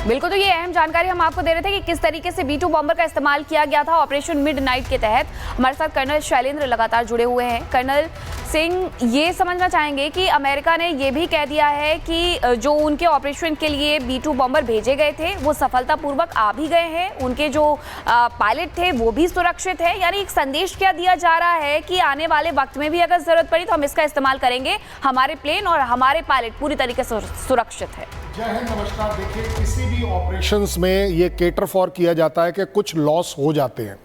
बिल्कुल, तो ये अहम जानकारी हम आपको दे रहे थे कि किस तरीके से B-2 बॉम्बर का इस्तेमाल किया गया था ऑपरेशन मिडनाइट के तहत। हमारे साथ कर्नल शैलेंद्र लगातार जुड़े हुए हैं। कर्नल सिंह, ये समझना चाहेंगे कि अमेरिका ने ये भी कह दिया है कि जो उनके ऑपरेशन के लिए B-2 बॉम्बर भेजे गए थे वो सफलतापूर्वक आ भी गए हैं, उनके जो पायलट थे वो भी सुरक्षित है। यानी एक संदेश क्या दिया जा रहा है कि आने वाले वक्त में भी अगर जरूरत पड़ी तो हम इसका इस्तेमाल करेंगे, हमारे प्लेन और हमारे पायलट पूरी तरीके से सुरक्षित है। जय हिंद, नमस्कार। देखिए, किसी भी ऑपरेशंस में ये केटर फॉर किया जाता है कि कुछ लॉस हो जाते हैं,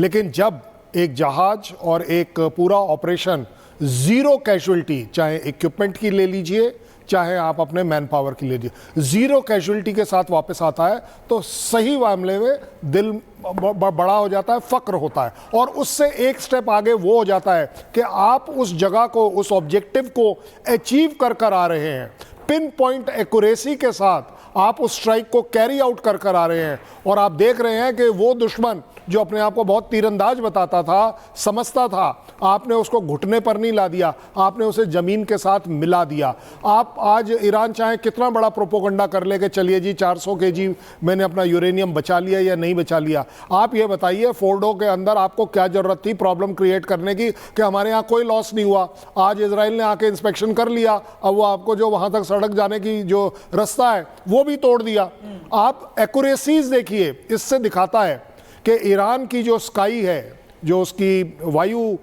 लेकिन जब एक जहाज और एक पूरा ऑपरेशन जीरो कैजुअल्टी, चाहे इक्विपमेंट की ले लीजिए चाहे आप अपने मैन पावर की ले लीजिए, जीरो कैजुअल्टी के साथ वापस आता है तो सही मामले में दिल बड़ा हो जाता है, फक्र होता है। और उससे एक स्टेप आगे वो हो जाता है कि आप उस जगह को, उस ऑब्जेक्टिव को अचीव कर आ रहे हैं, पिन पॉइंट एक्यूरेसी के साथ आप उस स्ट्राइक को कैरी आउट कर आ रहे हैं। और आप देख रहे हैं कि वो दुश्मन जो अपने आप को बहुत तीरंदाज बताता था, समझता था, आपने उसको घुटने पर नहीं ला दिया, आपने उसे ज़मीन के साथ मिला दिया। आप आज ईरान चाहे कितना बड़ा प्रोपोगंडा कर ले कि चलिए जी 400 केजी मैंने अपना यूरेनियम बचा लिया या नहीं बचा लिया। आप ये बताइए, फोर्डो के अंदर आपको क्या ज़रूरत थी प्रॉब्लम क्रिएट करने की कि हमारे यहाँ कोई लॉस नहीं हुआ। आज इजराइल ने आके इंस्पेक्शन कर लिया, अब वो आपको जो वहाँ तक सड़क जाने की जो रास्ता है वो भी तोड़ दिया। आप एक्यूरेसीज देखिए, इससे दिखाता है कि ईरान की जो स्काई है, जो उसकी वायु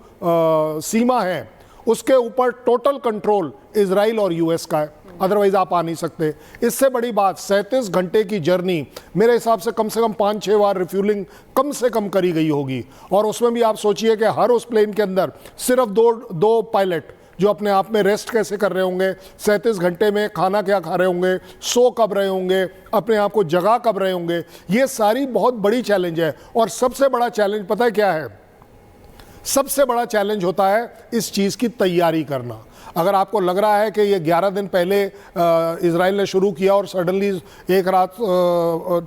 सीमा है, उसके ऊपर टोटल कंट्रोल इजराइल और यूएस का है, अदरवाइज आप आ नहीं सकते। इससे बड़ी बात, 37 घंटे की जर्नी, मेरे हिसाब से कम 5-6 बार रिफ्यूलिंग कम से कम करी गई होगी। और उसमें भी आप सोचिए कि हर उस प्लेन के अंदर सिर्फ दो पायलट जो अपने आप में रेस्ट कैसे कर रहे होंगे, 37 घंटे में खाना क्या खा रहे होंगे, सो कब रहे होंगे, अपने आप को जगा कब रहे होंगे, ये सारी बहुत बड़ी चैलेंज है। और सबसे बड़ा चैलेंज पता है क्या है? सबसे बड़ा चैलेंज होता है इस चीज़ की तैयारी करना। अगर आपको लग रहा है कि ये 11 दिन पहले इजराइल ने शुरू किया और सडनली एक रात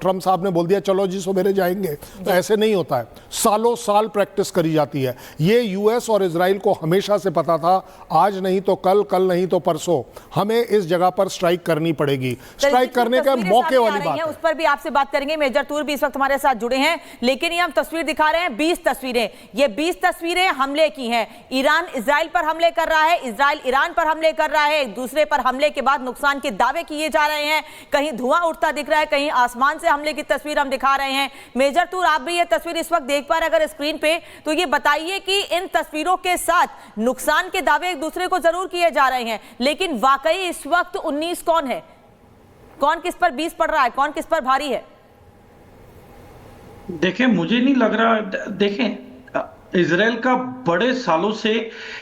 ट्रम्प साहब ने बोल दिया चलो जी सवेरे जाएंगे, तो ऐसे नहीं होता है। सालों साल प्रैक्टिस करी जाती है। ये यूएस और इजराइल को हमेशा से पता था, आज नहीं तो कल, कल नहीं तो परसों हमें इस जगह पर स्ट्राइक करनी पड़ेगी। स्ट्राइक करने का मौके वाली बात है, उस पर भी आपसे बात करेंगे। मेजर तूर भी इस वक्त हमारे साथ जुड़े हैं, लेकिन ये हम तस्वीर दिखा रहे हैं 20 तस्वीरें। ये 20 तस्वीरें हमले की हैं। ईरान इजराइल पर हमले कर रहा है, इजराइल ईरान पर हमले कर रहा है। एक दूसरे पर हमले के बाद नुकसान के दावे किए जा रहे हैं। कहीं धुआं उठता दिख रहा है, कहीं आसमान से हमले की तस्वीर हम दिखा रहे हैं। मेजर तूर, आप भी ये तस्वीर इस वक्त देख पा रहे हैं अगर स्क्रीन पे, तो ये बताइए कि इन तस्वीरों के साथ नुकसान के दावे एक दूसरे को जरूर किए जा रहे हैं, लेकिन वाकई इस वक्त 19 कौन है, कौन किस पर 20 पड़ रहा है, कौन किस पर भारी है? देखें, मुझे नहीं लग रहा, देखें इजराइल का बड़े सालों से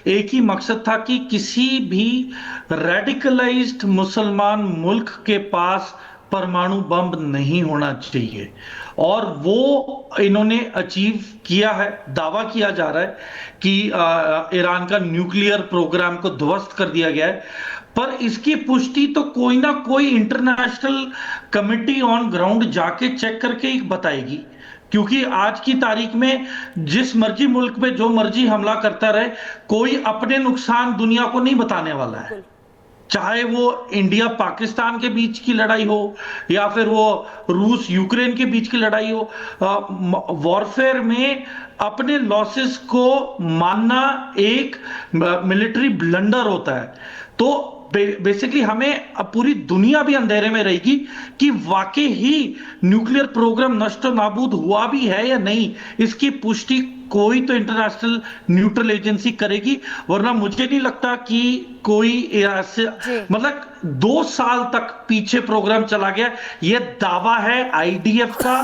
एक ही मकसद था कि किसी भी रेडिकलाइज्ड मुसलमान मुल्क के पास परमाणु बम नहीं होना चाहिए, और वो इन्होंने अचीव किया है। दावा किया जा रहा है कि ईरान का न्यूक्लियर प्रोग्राम को ध्वस्त कर दिया गया है, पर इसकी पुष्टि तो कोई ना कोई इंटरनेशनल कमिटी ऑन ग्राउंड जाके चेक करके ही बताएगी। क्योंकि आज की तारीख में जिस मर्जी मुल्क पे जो मर्जी हमला करता रहे, कोई अपने नुकसान दुनिया को नहीं बताने वाला है। चाहे वो इंडिया पाकिस्तान के बीच की लड़ाई हो या फिर वो रूस यूक्रेन के बीच की लड़ाई हो, वॉरफेयर में अपने लॉसेस को मानना एक मिलिट्री ब्लंडर होता है। तो बेसिकली हमें अब पूरी दुनिया भी अंधेरे में रहेगी कि वाकई ही न्यूक्लियर प्रोग्राम नष्ट नाबूद हुआ भी है या नहीं। इसकी पुष्टि कोई तो इंटरनेशनल न्यूट्रल एजेंसी करेगी, वरना मुझे नहीं लगता कि कोई ऐसे, मतलब 2 साल तक पीछे प्रोग्राम चला गया। ये दावा है आईडीएफ का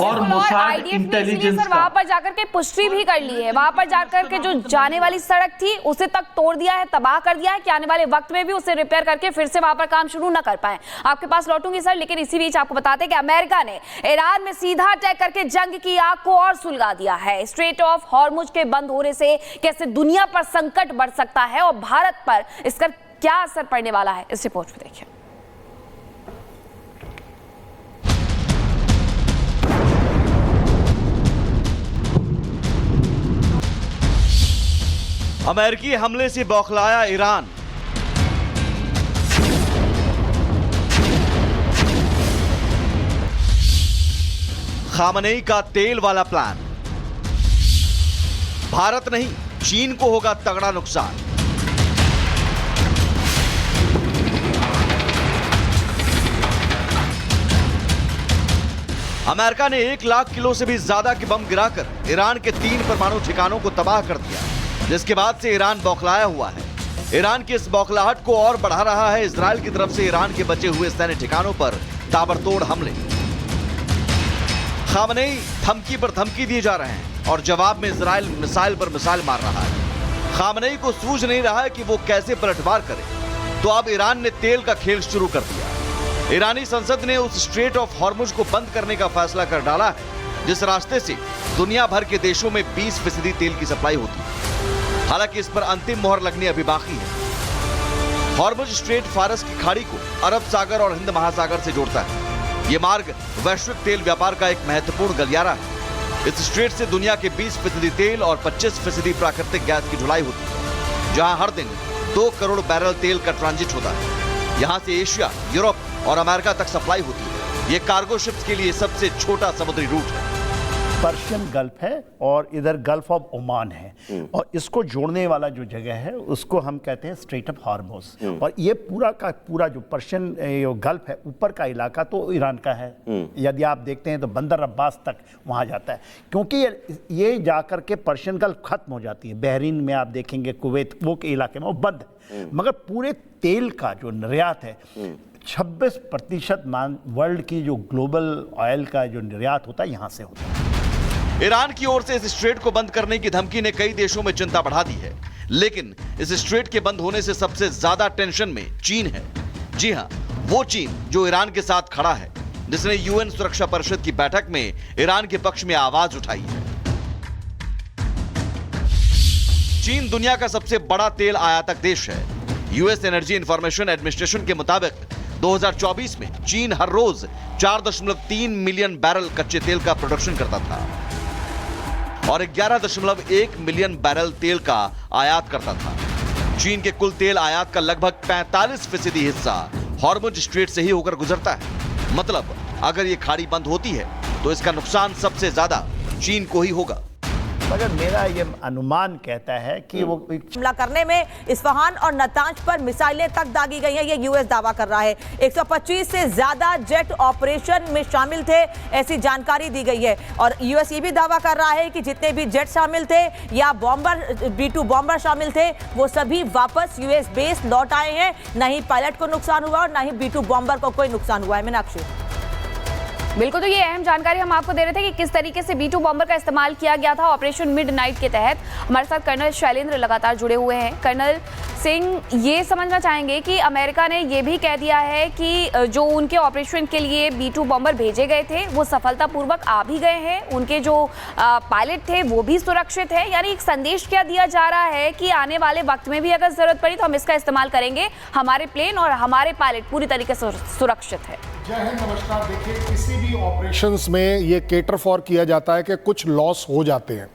और मोसाद इंटेलिजेंस का। वहां पर जाकर के पुष्टि भी कर ली है, वहां पर जाकर के जो जाने वाली सड़क थी उसे तक तोड़ दिया है, तबाह कर दिया है कि आने वाले वक्त में भी उसे रिपेयर करके फिर से वहां पर काम शुरू न कर पाए। आपके पास लौटूंगी सर, लेकिन इसी बीच आपको बताते हैं कि अमेरिका ने ईरान में सीधा अटैक करके जंग की आग को और सुलगा दिया है। स्ट्रेट ऑफ हॉर्मुज के बंद होने से कैसे दुनिया पर संकट बढ़ सकता है और भारत पर इसका क्या असर पड़ने वाला है, इस रिपोर्ट में देखिए। अमेरिकी हमले से बौखलाया ईरान। खामनेई का तेल वाला प्लान। भारत नहीं, चीन को होगा तगड़ा नुकसान। अमेरिका ने 1 लाख किलो से भी ज्यादा के बम गिराकर ईरान के 3 परमाणु ठिकानों को तबाह कर दिया, जिसके बाद से ईरान बौखलाया हुआ है। ईरान की इस बौखलाहट को और बढ़ा रहा है इजरायल की तरफ से ईरान के बचे हुए सैन्य ठिकानों पर ताबड़तोड़ हमले। खामनेई धमकी पर धमकी दिए जा रहे हैं और जवाब में इजरायल मिसाइल पर मिसाइल मार रहा है। खामनेई को सूझ नहीं रहा है कि वो कैसे पलटवार करे, तो अब ईरान ने तेल का खेल शुरू कर दिया। ईरानी संसद ने उस स्ट्रेट ऑफ हॉर्मुज को बंद करने का फैसला कर डाला है, जिस रास्ते से दुनिया भर के देशों में 20% तेल की सप्लाई होती है। हालांकि इस पर अंतिम मोहर लगनी अभी बाकी है। हॉर्मुज स्ट्रेट फारस की खाड़ी को अरब सागर और हिंद महासागर से जोड़ता है। ये मार्ग वैश्विक तेल व्यापार का एक महत्वपूर्ण गलियारा है। इस स्ट्रेट से दुनिया के 20% तेल और 25% प्राकृतिक गैस की ढुलाई होती है, जहां हर दिन 2 करोड़ बैरल तेल का ट्रांजिट होता है। यहां से एशिया, यूरोप और अमेरिका तक सप्लाई होती है। ये कार्गो शिप्स के लिए सबसे छोटा समुद्री रूट है। पर्शियन गल्फ है और इधर गल्फ ऑफ ओमान है, और इसको जोड़ने वाला जो जगह है उसको हम कहते हैं स्ट्रेट ऑफ हॉर्मुज। और ये पूरा का पूरा जो पर्शियन गल्फ है, ऊपर का इलाका तो ईरान का है। यदि आप देखते हैं तो बंदर अब्बास तक वहाँ जाता है, क्योंकि ये जाकर के पर्शियन गल्फ खत्म हो जाती है। बहरीन में आप देखेंगे, कुवैत वो के इलाके में वो बंद है। मगर पूरे तेल का जो निर्यात है 26% वर्ल्ड की जो ग्लोबल ऑयल का जो निर्यात होता है यहाँ से होता है। ईरान की ओर से इस स्ट्रेट को बंद करने की धमकी ने कई देशों में चिंता बढ़ा दी है, लेकिन इस स्ट्रेट के बंद होने से सबसे ज्यादा टेंशन में चीन है। जी हां, वो चीन जो ईरान के साथ खड़ा है, जिसने यूएन सुरक्षा परिषद की बैठक में ईरान के पक्ष में आवाज उठाई है। चीन दुनिया का सबसे बड़ा तेल आयातक देश है। यूएस एनर्जी इंफॉर्मेशन एडमिनिस्ट्रेशन के मुताबिक 2024 में चीन हर रोज 4.3 मिलियन बैरल कच्चे तेल का प्रोडक्शन करता था और 11.1 मिलियन बैरल तेल का आयात करता था। चीन के कुल तेल आयात का लगभग 45% हिस्सा हॉर्मुज स्ट्रेट से ही होकर गुजरता है। मतलब अगर ये खाड़ी बंद होती है तो इसका नुकसान सबसे ज्यादा चीन को ही होगा। मगर मेरा ये अनुमान कहता है कि वो हमला करने में इस्फहान और नतांज पर मिसाइलें तक दागी गई हैं, ये यूएस दावा कर रहा है। 125 से ज्यादा जेट ऑपरेशन में शामिल थे, ऐसी जानकारी दी गई है। और यूएस ये भी दावा कर रहा है कि जितने भी जेट शामिल थे या बॉम्बर B-2 बॉम्बर शामिल थे, वो सभी वापस यूएस बेस लौट आए हैं। न ही पायलट को नुकसान हुआ और न ही B-2 बॉम्बर को कोई नुकसान हुआ है। मीनाक्षी, बिल्कुल, तो ये अहम जानकारी हम आपको दे रहे थे कि किस तरीके से B-2 बॉम्बर का इस्तेमाल किया गया था ऑपरेशन मिडनाइट के तहत। हमारे साथ कर्नल शैलेंद्र लगातार जुड़े हुए हैं। कर्नल सिंह, ये समझना चाहेंगे कि अमेरिका ने ये भी कह दिया है कि जो उनके ऑपरेशन के लिए B-2 बॉम्बर भेजे गए थे वो सफलतापूर्वक आ भी गए हैं, उनके जो पायलट थे वो भी सुरक्षित है। यानी एक संदेश क्या दिया जा रहा है कि आने वाले वक्त में भी अगर जरूरत पड़ी तो हम इसका इस्तेमाल करेंगे, हमारे प्लेन और हमारे पायलट पूरी तरीके से सुरक्षित है। जय हिंद, नमस्कार। देखिए, किसी भी ऑपरेशंस में ये केटर फॉर किया जाता है कि कुछ लॉस हो जाते हैं,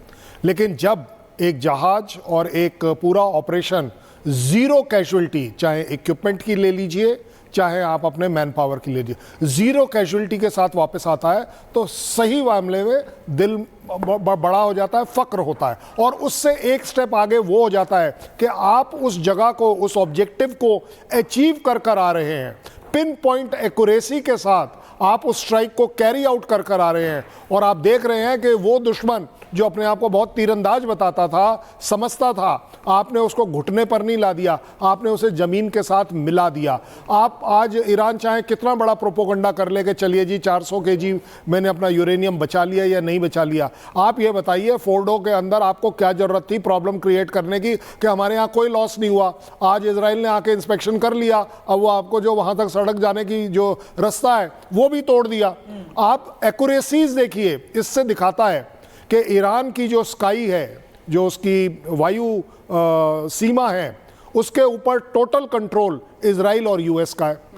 लेकिन जब एक जहाज और एक पूरा ऑपरेशन जीरो कैजुअलिटी, चाहे इक्विपमेंट की ले लीजिए चाहे आप अपने मैन पावर की ले लीजिए, जीरो कैजुअलिटी के साथ वापस आता है तो सही मामले में दिल बड़ा हो जाता है, फक्र होता है। और उससे एक स्टेप आगे वो हो जाता है कि आप उस जगह को, उस ऑब्जेक्टिव को अचीव कर आ रहे हैं। पिन पॉइंट एक्यूरेसी के साथ आप उस स्ट्राइक को कैरी आउट कर आ रहे हैं और आप देख रहे हैं कि वो दुश्मन जो अपने आप को बहुत तीरंदाज बताता था, समझता था, आपने उसको घुटने पर नहीं ला दिया, आपने उसे जमीन के साथ मिला दिया। आप आज ईरान चाहे कितना बड़ा प्रोपोगंडा कर ले कि चलिए जी 400 केजी मैंने अपना यूरेनियम बचा लिया या नहीं बचा लिया, आप ये बताइए फोर्डो के अंदर आपको क्या जरूरत थी प्रॉब्लम क्रिएट करने की कि हमारे यहाँ कोई लॉस नहीं हुआ। आज इजराइल ने आके इंस्पेक्शन कर लिया, अब वो आपको जो वहां तक सड़क जाने की जो रास्ता है वो भी तोड़ दिया। आप एक्यूरेसीज देखिए, इससे दिखाता है कि ईरान की जो स्काई है, जो उसकी वायु सीमा है, उसके ऊपर टोटल कंट्रोल इजराइल और यूएस का है।